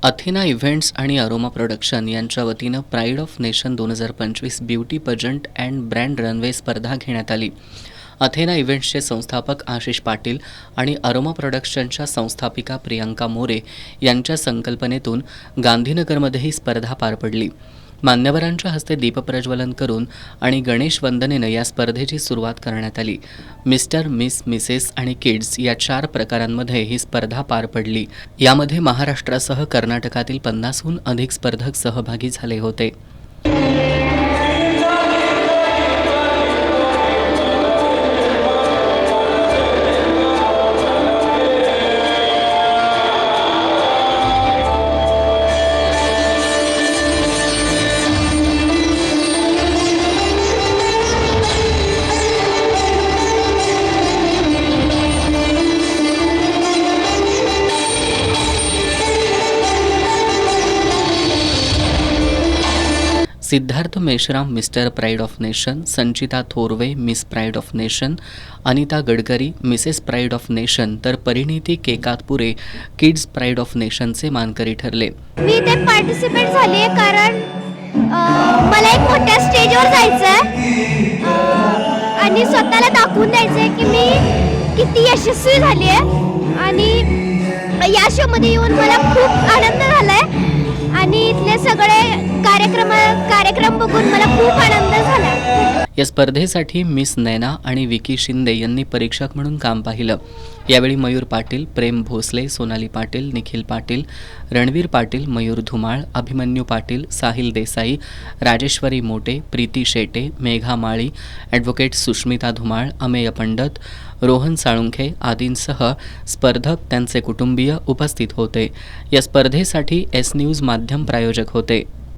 Athena events आणि Aroma production यांच्या वतीनं pride of nation 2025 beauty pageant and brand runway स्पर्धा घेण्यात आली. अथेना इव्हेंट्सचे संस्थापक आशिष पाटील आणि अरोमा प्रोडक्शनच्या संस्थापिका प्रियांका मोरे यांच्या संकल्पनेतून गांधीनगरमध्ये ही स्पर्धा पार पडली. मान्यवरांच्या हस्ते दीपप्रज्वलन करून आणि गणेश वंदनेनं या स्पर्धेची सुरुवात करण्यात आली. मिस्टर, मिस, मिसेस आणि किड्स या 4 प्रकारांमध्ये ही स्पर्धा पार पडली. यामध्ये महाराष्ट्रासह कर्नाटकातील 50हून अधिक स्पर्धक सहभागी झाले होते. Siddharth Meshram mister pride of nation, Sanchita Thorave miss pride of nation, Anita Gadkari Mrs pride of nation, तर परिणीती केकातपुरे किड्स प्राईड ऑफ नेशनचे मानकरी ठरले. मी ते पार्टिसिपेट झाले कारण मला एक मोठ्या स्टेजवर जायचं आणि स्वतःला दाखवून द्यायचं की मी किती यशस्वी झाली आहे. आणि या शोमध्ये येऊन मला खूप आनंद झाला आहे आणि इथले सगळे कार्यक्रम बघून मला खूप आनंद झाला. या स्पर्धेसाठी मिस नैना आणि विकी शिंदे यांनी परीक्षक म्हणून काम पाहिलं. यावेळी मयूर पाटील, प्रेम भोसले, सोनाली पाटील, निखिल पाटील, रणवीर पाटील, मयूर धुमाळ, अभिमन्यू पाटील, साहिल देसाई, राजेश्वरी मोटे, प्रीती शेटे, मेघा माळी, ॲडव्होकेट सुष्मिता धुमाळ, अमेय पंडत, रोहन साळुंखे आदींसह स्पर्धक, त्यांचे कुटुंबीय उपस्थित होते. या स्पर्धेसाठी एस न्यूज माध्यम प्रायोजक होते.